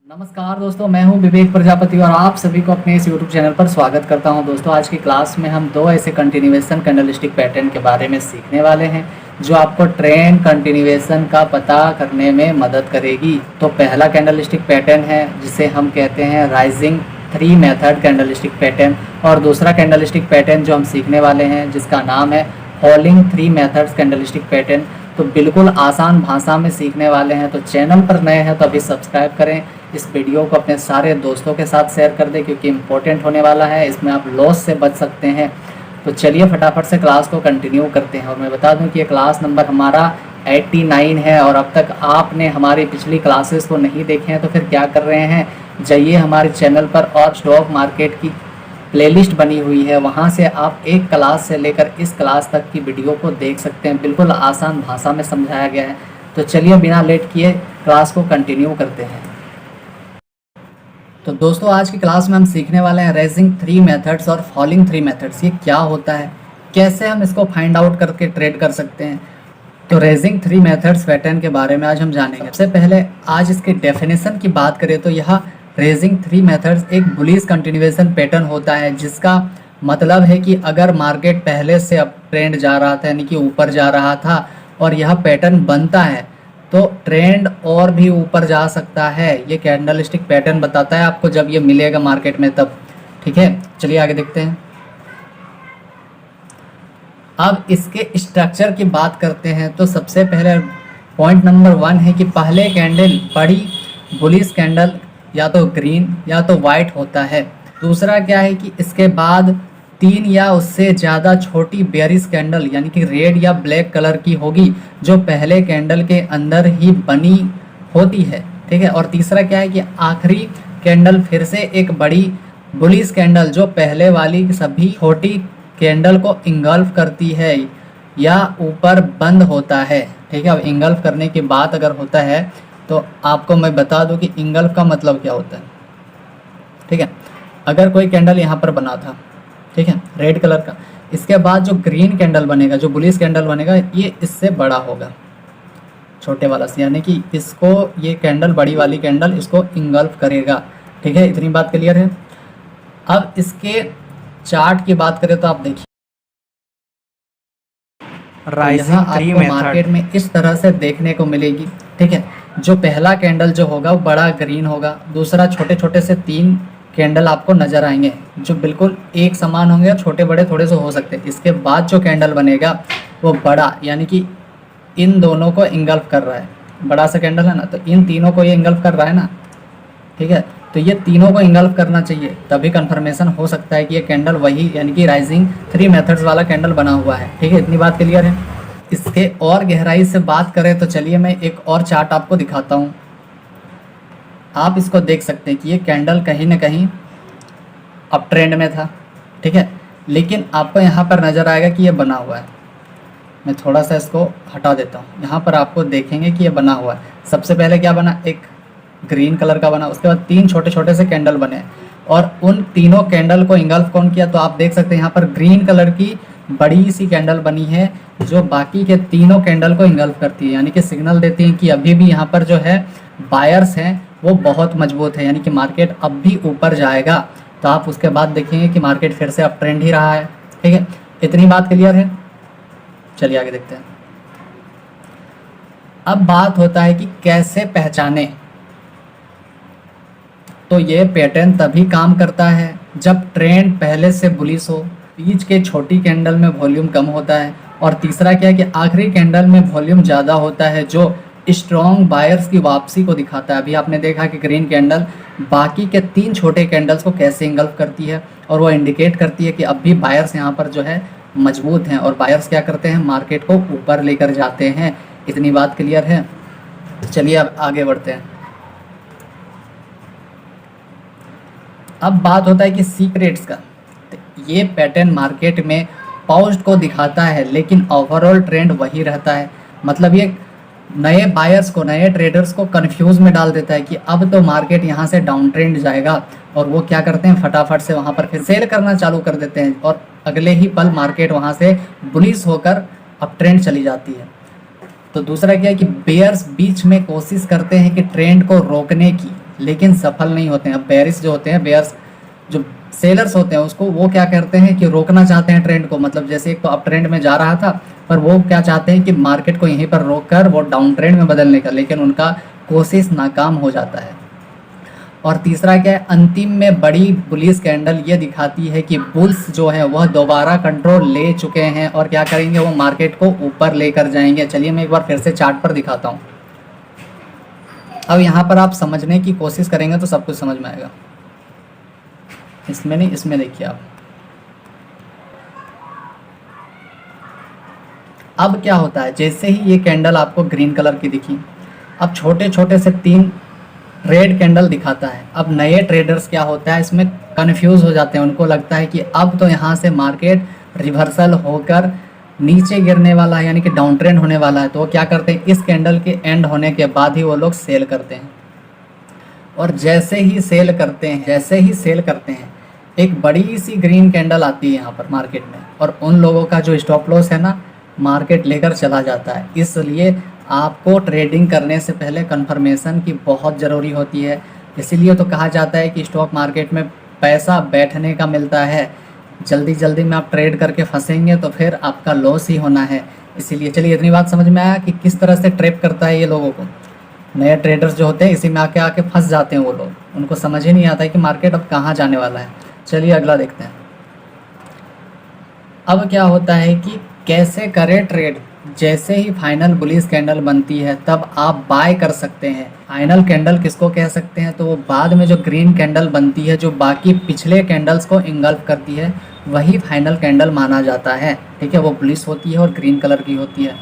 नमस्कार दोस्तों, मैं हूं विवेक प्रजापति और आप सभी को अपने इस YouTube चैनल पर स्वागत करता हूं। दोस्तों, आज की क्लास में हम दो ऐसे कंटिन्यूएशन कैंडलस्टिक पैटर्न के बारे में सीखने वाले हैं जो आपको ट्रेंड कंटिन्यूएशन का पता करने में मदद करेगी। तो पहला कैंडलस्टिक पैटर्न है जिसे हम कहते हैं राइजिंग 3 मेथड कैंडलस्टिक पैटर्न, और दूसरा कैंडलस्टिक पैटर्न जो हम सीखने वाले हैं जिसका नाम है फॉलिंग 3 मेथड्स कैंडलस्टिक पैटर्न। तो बिल्कुल आसान भाषा में सीखने वाले हैं। तो चैनल पर नए हैं तो अभी सब्सक्राइब करें, इस वीडियो को अपने सारे दोस्तों के साथ शेयर कर दें क्योंकि इम्पोर्टेंट होने वाला है, इसमें आप लॉस से बच सकते हैं। तो चलिए फटाफट से क्लास को कंटिन्यू करते हैं। और मैं बता दूं कि ये क्लास नंबर हमारा 89 है और अब तक आपने हमारी पिछली क्लासेस को नहीं देखे हैं तो फिर क्या कर रहे हैं, जाइए हमारे चैनल पर और स्टॉक मार्केट की प्लेलिस्ट बनी हुई है, वहाँ से आप एक क्लास से लेकर इस क्लास तक की वीडियो को देख सकते हैं। बिल्कुल आसान भाषा में समझाया गया है। तो चलिए बिना लेट किए क्लास को कंटिन्यू करते हैं। तो दोस्तों, आज की क्लास में हम सीखने वाले हैं रेजिंग 3 मेथड्स और फॉलिंग 3 मेथड्स। ये क्या होता है, कैसे हम इसको फाइंड आउट करके ट्रेड कर सकते हैं। तो रेजिंग 3 मेथड्स पैटर्न के बारे में आज हम जानेंगे। सबसे पहले आज इसके डेफिनेशन की बात करें तो यह रेजिंग 3 मेथड्स एक बुलिश कंटिन्यूएशन पैटर्न होता है, जिसका मतलब है कि अगर मार्केट पहले से अप ट्रेंड जा रहा था यानी कि ऊपर जा रहा था और यह पैटर्न बनता है तो ट्रेंड और भी ऊपर जा सकता है। ये कैंडलस्टिक पैटर्न बताता है आपको जब ये मिलेगा मार्केट में तब। ठीक है, चलिए आगे देखते हैं। अब इसके स्ट्रक्चर की बात करते हैं तो सबसे पहले पॉइंट नंबर 1 है कि पहले कैंडल बड़ी बुलिश कैंडल या तो ग्रीन या तो वाइट होता है। दूसरा क्या है कि इसके बाद 3 या उससे ज़्यादा छोटी बेयरिश कैंडल यानी कि रेड या ब्लैक कलर की होगी जो पहले कैंडल के अंदर ही बनी होती है। ठीक है, और तीसरा क्या है कि आखिरी कैंडल फिर से एक बड़ी बुलिश कैंडल जो पहले वाली सभी छोटी कैंडल को इंगल्फ करती है या ऊपर बंद होता है। ठीक है, अब इंगल्फ करने की बात अगर होता है तो आपको मैं बता दूं कि इंगल्फ का मतलब क्या होता है। ठीक है, अगर कोई कैंडल यहाँ पर बना था, ठीक है, रेड कलर का, इसके बाद जो ग्रीन कैंडल बनेगा, जो बुलिश कैंडल बनेगा, ये इससे बड़ा होगा छोटे वाला से, यानी कि इसको ये कैंडल बड़ी वाली कैंडल इसको इंगल्फ करेगा। ठीक है, इतनी बात क्लियर है। अब इसके चार्ट की बात करें तो आप देखिए राइजिंग आपको मार्केट में इस तरह से देखने को मिलेगी। ठीक है, जो पहला कैंडल जो होगा वो बड़ा ग्रीन होगा, दूसरा छोटे छोटे से 3 कैंडल आपको नजर आएंगे जो बिल्कुल एक समान होंगे, छोटे बड़े थोड़े से हो सकते हैं। इसके बाद जो कैंडल बनेगा वो बड़ा, यानी कि इन दोनों को इंगल्फ कर रहा है। बड़ा सा कैंडल है ना, तो इन तीनों को ये इंगल्फ कर रहा है ना। ठीक है, तो ये तीनों को इंगल्फ करना चाहिए तभी कंफर्मेशन हो सकता है कि ये कैंडल वही यानी कि राइजिंग 3 मेथड्स वाला कैंडल बना हुआ है। ठीक है, इतनी बात क्लियर है। इसके और गहराई से बात करें तो चलिए मैं एक और चार्ट आपको दिखाता हूँ। आप इसको देख सकते हैं कि ये कैंडल कहीं ना कहीं अप ट्रेंड में था। ठीक है, लेकिन आपको यहाँ पर नज़र आएगा कि ये बना हुआ है। मैं थोड़ा सा इसको हटा देता हूँ। यहाँ पर आपको देखेंगे कि ये बना हुआ है। सबसे पहले क्या बना, एक ग्रीन कलर का बना, उसके बाद 3 छोटे छोटे से कैंडल बने और उन तीनों कैंडल को इंगल्फ कौन किया, तो आप देख सकते हैं यहाँ पर ग्रीन कलर की बड़ी सी कैंडल बनी है जो बाकी के तीनों कैंडल को इंगल्फ करती है, यानी कि सिग्नल देती है कि अभी भी यहाँ पर जो है बायर्स हैं वो बहुत मजबूत है, यानी कि मार्केट अब भी ऊपर जाएगा। तो आप उसके बाद देखेंगे कि मार्केट फिर से अप ट्रेंड ही रहा है। ठीक है, इतनी बात क्लियर है। चलिए आगे देखते हैं। अब बात होता है कि कैसे पहचाने। तो ये पैटर्न तभी काम करता है जब ट्रेंड पहले से बुलिश हो, बीच के छोटी कैंडल में वॉल्यूम कम होता है, और तीसरा क्या है कि आखिरी कैंडल में वॉल्यूम ज़्यादा होता है जो स्ट्रॉन्ग बायर्स की वापसी को दिखाता है। अभी आपने देखा कि ग्रीन कैंडल बाकी के 3 छोटे कैंडल्स को कैसे इंगल्फ करती है और वो इंडिकेट करती है कि अब भी बायर्स यहाँ पर जो है मजबूत हैं और बायर्स क्या करते हैं, मार्केट को ऊपर लेकर जाते हैं। इतनी बात क्लियर है। चलिए अब आगे बढ़ते हैं। अब बात होता है कि सीक्रेट्स का। ये पैटर्न मार्केट में पॉज्ड को दिखाता है लेकिन ओवरऑल ट्रेंड वही रहता है। मतलब ये नए बायर्स को, नए ट्रेडर्स को कंफ्यूज में डाल देता है कि अब तो मार्केट यहाँ से डाउन ट्रेंड जाएगा, और वो क्या करते हैं, फटाफट से वहाँ पर फिर सेल करना चालू कर देते हैं और अगले ही पल मार्केट वहाँ से बुलिश होकर अप ट्रेंड चली जाती है। तो दूसरा क्या है कि बेयर्स बीच में कोशिश करते हैं कि ट्रेंड को रोकने की, लेकिन सफल नहीं होते हैं। अब बेयर्स जो होते हैं, बेयर्स जो सेलर्स होते हैं उसको वो क्या करते हैं कि रोकना चाहते हैं ट्रेंड को, मतलब जैसे एक तो अप ट्रेंड में जा रहा था पर वो क्या चाहते हैं कि मार्केट को यहीं पर रोक कर वो डाउन ट्रेंड में बदलने का, लेकिन उनका कोशिश नाकाम हो जाता है। और तीसरा क्या है, अंतिम में बड़ी बुलिश कैंडल ये दिखाती है कि बुल्स जो है वह दोबारा कंट्रोल ले चुके हैं और क्या करेंगे, वो मार्केट को ऊपर लेकर जाएंगे। चलिए मैं एक बार फिर से चार्ट पर दिखाता हूँ। अब यहाँ पर आप समझने की कोशिश करेंगे तो सब कुछ समझ में आएगा। इसमें नहीं, इसमें देखिए आप। अब क्या होता है, जैसे ही ये कैंडल आपको ग्रीन कलर की दिखी, अब छोटे छोटे से 3 रेड कैंडल दिखाता है। अब नए ट्रेडर्स क्या होता है, इसमें कंफ्यूज हो जाते हैं। उनको लगता है कि अब तो यहाँ से मार्केट रिवर्सल होकर नीचे गिरने वाला है, यानी कि डाउन ट्रेंड होने वाला है। तो वो क्या करते हैं, इस कैंडल के एंड होने के बाद ही वो लोग सेल करते हैं। और जैसे ही सेल करते हैं एक बड़ी सी ग्रीन कैंडल आती है यहाँ पर मार्केट में, और उन लोगों का जो स्टॉप लॉस है ना, मार्केट लेकर चला जाता है। इसलिए आपको ट्रेडिंग करने से पहले कंफर्मेशन की बहुत ज़रूरी होती है। इसीलिए तो कहा जाता है कि स्टॉक मार्केट में पैसा बैठने का मिलता है। जल्दी जल्दी में आप ट्रेड करके फंसेंगे तो फिर आपका लॉस ही होना है। इसीलिए चलिए इतनी बात समझ में आया कि किस तरह से ट्रैप करता है ये लोगों को। नए ट्रेडर्स जो होते हैं इसी में आके फंस जाते हैं वो लोग, उनको समझ ही नहीं आता है कि मार्केट अब कहाँ जाने वाला है। चलिए अगला देखते हैं। अब क्या होता है कि कैसे करें ट्रेड। जैसे ही फाइनल बुलिश कैंडल बनती है तब आप बाय कर सकते हैं। फाइनल कैंडल किसको कह सकते हैं, तो वो बाद में जो ग्रीन कैंडल बनती है जो बाकी पिछले कैंडल्स को इंगल्फ करती है, वही फाइनल कैंडल माना जाता है। ठीक है, वो बुलिश होती है और ग्रीन कलर की होती है।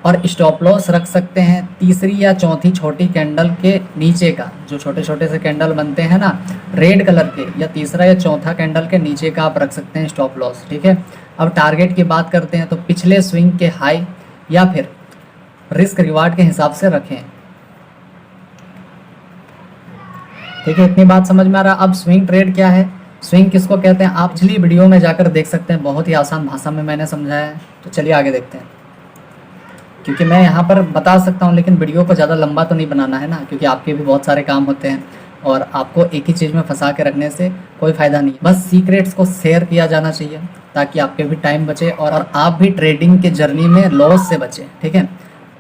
और स्टॉप लॉस रख सकते हैं तीसरी या चौथी छोटी कैंडल के नीचे का, जो छोटे छोटे से कैंडल बनते हैं ना रेड कलर के, या तीसरा या चौथा कैंडल के नीचे का आप रख सकते हैं स्टॉप लॉस। ठीक है, अब टारगेट की बात करते हैं तो पिछले स्विंग के हाई या फिर रिस्क रिवार्ड के हिसाब से रखें। ठीक है, इतनी बात समझ में आ रहा। अब स्विंग ट्रेड क्या है, स्विंग किसको कहते हैं, आप पिछली वीडियो में जाकर देख सकते हैं, बहुत ही आसान भाषा में मैंने समझाया है। तो चलिए आगे देखते हैं, क्योंकि मैं यहाँ पर बता सकता हूँ लेकिन वीडियो को ज़्यादा लंबा तो नहीं बनाना है ना, क्योंकि आपके भी बहुत सारे काम होते हैं और आपको एक ही चीज़ में फंसा के रखने से कोई फ़ायदा नहीं। बस सीक्रेट्स को शेयर किया जाना चाहिए ताकि आपके भी टाइम बचे और आप भी ट्रेडिंग के जर्नी में लॉस से बचे। ठीक है,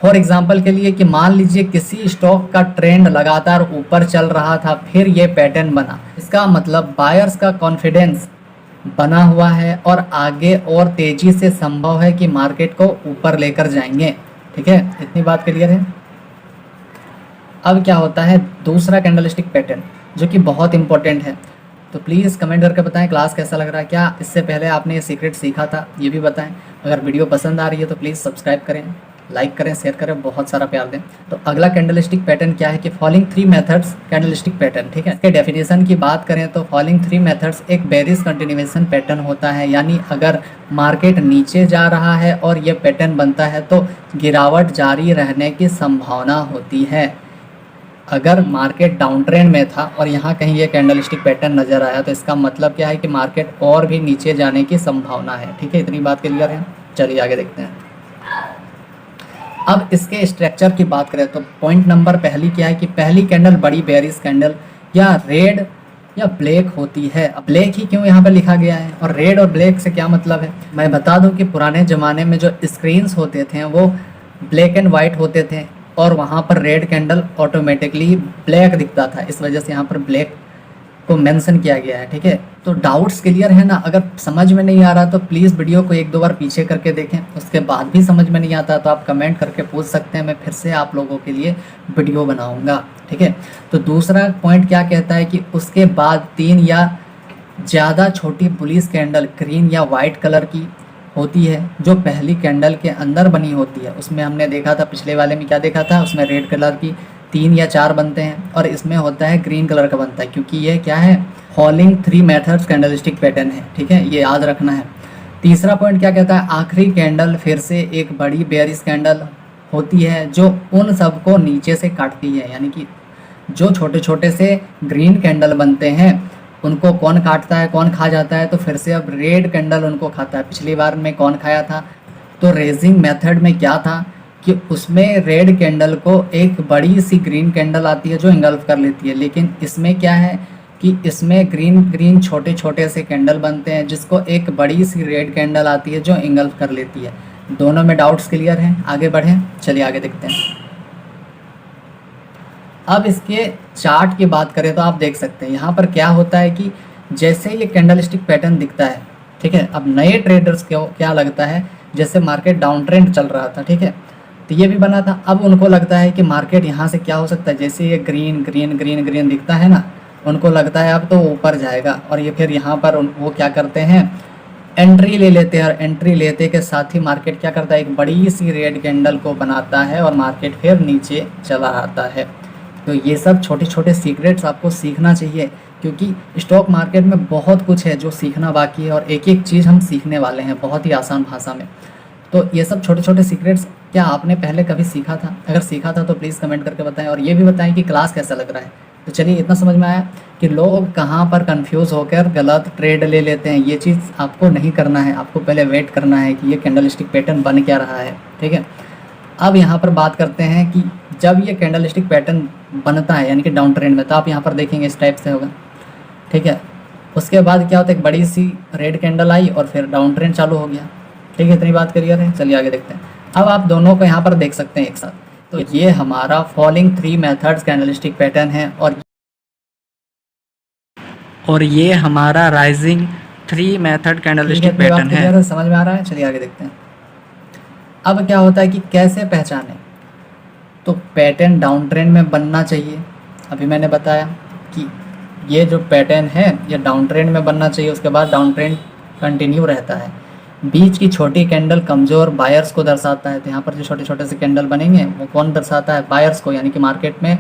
फॉर एग्जांपल के लिए कि मान लीजिए किसी स्टॉक का ट्रेंड लगातार ऊपर चल रहा था, फिर ये पैटर्न बना, इसका मतलब बायर्स का कॉन्फिडेंस बना हुआ है और आगे और तेज़ी से संभव है कि मार्केट को ऊपर लेकर जाएंगे। ठीक है, इतनी बात क्लियर है। अब क्या होता है दूसरा कैंडलस्टिक पैटर्न जो कि बहुत इंपॉर्टेंट है। तो प्लीज़ कमेंट करके बताएं क्लास कैसा लग रहा है, क्या इससे पहले आपने ये सीक्रेट सीखा था, ये भी बताएं। अगर वीडियो पसंद आ रही है तो प्लीज़ सब्सक्राइब करें, लाइक करें, शेयर करें, बहुत सारा प्यार दें। तो अगला कैंडलस्टिक पैटर्न क्या है कि फॉलोइंग 3 मेथड्स कैंडलस्टिक पैटर्न। ठीक है, इसके डेफिनेशन की बात करें तो फॉलोइंग 3 मेथड्स एक बेरिश कंटिन्यूएशन पैटर्न होता है, यानी अगर मार्केट नीचे जा रहा है और ये पैटर्न बनता है तो गिरावट जारी रहने की संभावना होती है। अगर मार्केट डाउन ट्रेंड में था और यहाँ कहीं ये कैंडलस्टिक पैटर्न नज़र आया तो इसका मतलब क्या है कि मार्केट और भी नीचे जाने की संभावना है। ठीक है, इतनी बात क्लियर है। चलिए आगे देखते हैं। अब इसके स्ट्रक्चर की बात करें तो पॉइंट नंबर पहली क्या है कि पहली कैंडल बड़ी बेयरिश कैंडल या रेड या ब्लैक होती है। अब ब्लैक ही क्यों यहाँ पर लिखा गया है और रेड और ब्लैक से क्या मतलब है, मैं बता दूं कि पुराने ज़माने में जो स्क्रीन्स होते थे वो ब्लैक एंड वाइट होते थे और वहाँ पर रेड कैंडल ऑटोमेटिकली ब्लैक दिखता था, इस वजह से यहाँ पर ब्लैक को मेंशन किया गया है। ठीक है, तो डाउट्स क्लियर है ना। अगर समझ में नहीं आ रहा तो प्लीज़ वीडियो को 1-2 बार पीछे करके देखें, उसके बाद भी समझ में नहीं आता तो आप कमेंट करके पूछ सकते हैं, मैं फिर से आप लोगों के लिए वीडियो बनाऊंगा। ठीक है, तो दूसरा पॉइंट क्या कहता है कि उसके बाद 3 या ज़्यादा छोटी बुलिश कैंडल ग्रीन या वाइट कलर की होती है जो पहली कैंडल के अंदर बनी होती है। उसमें हमने देखा था, पिछले वाले में क्या देखा था, उसमें रेड कलर की 3 या 4 बनते हैं और इसमें होता है ग्रीन कलर का बनता है, क्योंकि ये क्या है फॉलोइंग 3 मेथड्स कैंडलस्टिक पैटर्न है। ठीक है, ये याद रखना है। तीसरा पॉइंट क्या कहता है, आखिरी कैंडल फिर से एक बड़ी बेयरिश कैंडल होती है जो उन सबको नीचे से काटती है, यानी कि जो छोटे छोटे से ग्रीन कैंडल बनते हैं उनको कौन काटता है, कौन खा जाता है, तो फिर से अब रेड कैंडल उनको खाता है। पिछली बार में कौन खाया था, तो रेजिंग मेथड में क्या था कि उसमें रेड कैंडल को एक बड़ी सी ग्रीन कैंडल आती है जो इंगल्फ कर लेती है, लेकिन इसमें क्या है कि इसमें ग्रीन ग्रीन छोटे छोटे से कैंडल बनते हैं जिसको एक बड़ी सी रेड कैंडल आती है जो इंगल्फ कर लेती है। दोनों में डाउट्स क्लियर हैं? आगे बढ़ें, चलिए आगे देखते हैं। अब इसके चार्ट की बात करें तो आप देख सकते हैं यहाँ पर क्या होता है कि जैसे ये कैंडलस्टिक पैटर्न दिखता है, ठीक है, अब नए ट्रेडर्स को क्या लगता है, जैसे मार्केट डाउन ट्रेंड चल रहा था, ठीक है, तो ये भी बना था, अब उनको लगता है कि मार्केट यहाँ से क्या हो सकता है, जैसे ये ग्रीन ग्रीन ग्रीन ग्रीन दिखता है ना, उनको लगता है अब तो ऊपर जाएगा, और ये फिर यहाँ पर वो क्या करते हैं, एंट्री ले लेते हैं, और एंट्री लेते के साथ ही मार्केट क्या करता है, एक बड़ी सी रेड कैंडल को बनाता है और मार्केट फिर नीचे चला आता है। तो ये सब छोटे छोटे सीक्रेट्स आपको सीखना चाहिए, क्योंकि स्टॉक मार्केट में बहुत कुछ है जो सीखना बाकी है, और एक एक चीज़ हम सीखने वाले हैं बहुत ही आसान भाषा में। तो ये सब छोटे छोटे सीक्रेट्स क्या आपने पहले कभी सीखा था? अगर सीखा था तो प्लीज़ कमेंट करके बताएं, और ये भी बताएं कि क्लास कैसा लग रहा है। तो चलिए इतना समझ में आया कि लोग कहाँ पर कंफ्यूज होकर गलत ट्रेड ले लेते हैं। ये चीज़ आपको नहीं करना है, आपको पहले वेट करना है कि ये कैंडलस्टिक पैटर्न बन क्या रहा है, ठीक है। अब यहाँ पर बात करते हैं कि जब ये कैंडलस्टिक पैटर्न बनता है यानी कि डाउन ट्रेंड में, तो आप यहाँ पर देखेंगे इस टाइप से होगा, ठीक है। उसके बाद क्या होता है, एक बड़ी सी रेड कैंडल आई और फिर डाउन ट्रेंड चालू हो गया, ठीक है। इतनी बात क्लियर है, चलिए आगे देखते हैं। अब आप दोनों को यहाँ पर देख सकते हैं एक साथ। तो ये हमारा फॉलिंग 3 मेथड्स कैंडलस्टिक पैटर्न है, और ये हमारा राइजिंग 3 मेथड कैंडलस्टिक पैटर्न है। समझ में आ रहा है? चलिए आगे देखते हैं। अब क्या होता है कि कैसे पहचानें, तो पैटर्न डाउन ट्रेंड में बनना चाहिए। अभी मैंने बताया कि ये जो पैटर्न है ये डाउन ट्रेंड में बनना चाहिए, उसके बाद डाउन ट्रेंड कंटिन्यू रहता है। बीच की छोटी कैंडल कमज़ोर बायर्स को दर्शाता है, तो यहाँ पर जो छोटे छोटे से कैंडल बनेंगे वो कौन दर्शाता है, बायर्स को, यानी कि मार्केट में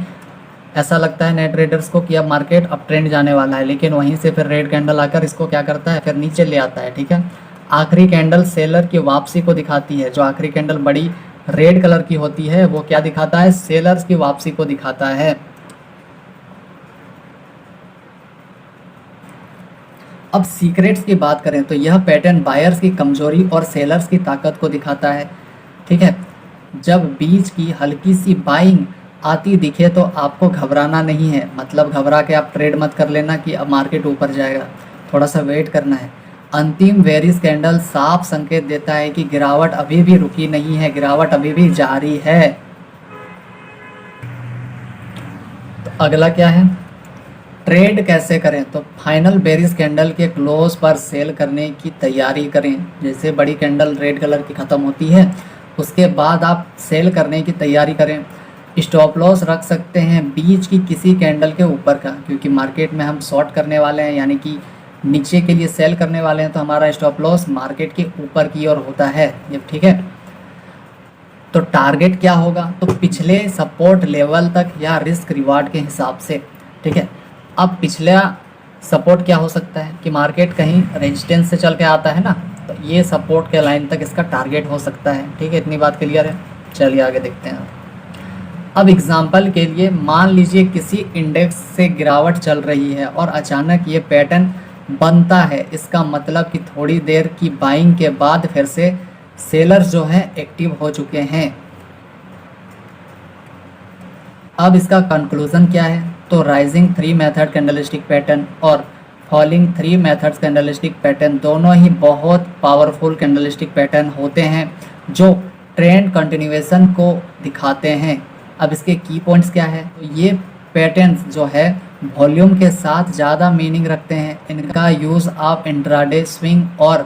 ऐसा लगता है नए ट्रेडर्स को कि अब मार्केट अप ट्रेंड जाने वाला है, लेकिन वहीं से फिर रेड कैंडल आकर इसको क्या करता है, फिर नीचे ले आता है, ठीक है। आखिरी कैंडल सेलर की वापसी को दिखाती है, जो आखिरी कैंडल बड़ी रेड कलर की होती है वो क्या दिखाता है, सेलर्स की वापसी को दिखाता है। अब सीक्रेट्स की बात करें तो यह पैटर्न बायर्स की कमजोरी और सेलर्स की ताकत को दिखाता है, ठीक है। जब बीच की हल्की सी बाइंग आती दिखे तो आपको घबराना नहीं है, मतलब घबरा के आप ट्रेड मत कर लेना कि अब मार्केट ऊपर जाएगा, थोड़ा सा वेट करना है। अंतिम बेरिश कैंडल साफ संकेत देता है कि गिरावट अभी भी रुकी नहीं है, गिरावट अभी भी जारी है। तो अगला क्या है, ट्रेड कैसे करें, तो फाइनल बेरिश कैंडल के क्लोज पर सेल करने की तैयारी करें। जैसे बड़ी कैंडल रेड कलर की ख़त्म होती है उसके बाद आप सेल करने की तैयारी करें। स्टॉप लॉस रख सकते हैं बीच की किसी कैंडल के ऊपर का, क्योंकि मार्केट में हम शॉर्ट करने वाले हैं यानी कि नीचे के लिए सेल करने वाले हैं, तो हमारा स्टॉप लॉस मार्केट के ऊपर की ओर होता है ये, ठीक है। तो टारगेट क्या होगा, तो पिछले सपोर्ट लेवल तक या रिस्क रिवार्ड के हिसाब से, ठीक है। अब पिछला सपोर्ट क्या हो सकता है कि मार्केट कहीं रेजिस्टेंस से चल के आता है ना, तो ये सपोर्ट के लाइन तक इसका टारगेट हो सकता है, ठीक है। इतनी बात क्लियर है, चलिए आगे देखते हैं। अब एग्जाम्पल के लिए मान लीजिए किसी इंडेक्स से गिरावट चल रही है और अचानक ये पैटर्न बनता है, इसका मतलब कि थोड़ी देर की बाइंग के बाद फिर से सेलर्स जो हैं एक्टिव हो चुके हैं। अब इसका कंक्लूजन क्या है, तो राइजिंग 3 मेथड कैंडलस्टिक पैटर्न और फॉलिंग 3 मेथड्स कैंडलस्टिक पैटर्न दोनों ही बहुत पावरफुल कैंडलस्टिक पैटर्न होते हैं जो ट्रेंड कंटिन्यूएशन को दिखाते हैं। अब इसके की पॉइंट्स क्या है, तो ये पैटर्न्स जो है वॉल्यूम के साथ ज़्यादा मीनिंग रखते हैं। इनका यूज़ आप इंट्राडे स्विंग और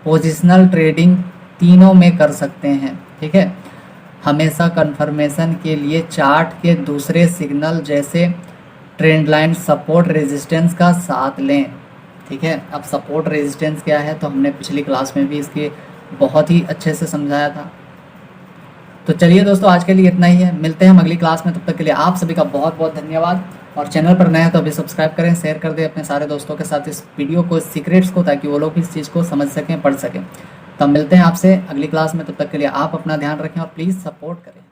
पोजिशनल ट्रेडिंग तीनों में कर सकते हैं, ठीक है। हमेशा कंफर्मेशन के लिए चार्ट के दूसरे सिग्नल जैसे ट्रेंड लाइन, सपोर्ट, रेजिस्टेंस का साथ लें, ठीक है। अब सपोर्ट रेजिस्टेंस क्या है तो हमने पिछली क्लास में भी इसके बहुत ही अच्छे से समझाया था। तो चलिए दोस्तों आज के लिए इतना ही है, मिलते हैं हम अगली क्लास में। तब तक के लिए आप सभी का बहुत बहुत धन्यवाद, और चैनल पर नए हैं तो अभी सब्सक्राइब करें, शेयर कर दें अपने सारे दोस्तों के साथ इस वीडियो को, इस सीक्रेट्स को, ताकि वो लोग भी इस चीज़ को समझ सकें, पढ़ सकें। तब मिलते हैं आपसे अगली क्लास में, तब तक के लिए आप अपना ध्यान रखें और प्लीज़ सपोर्ट करें।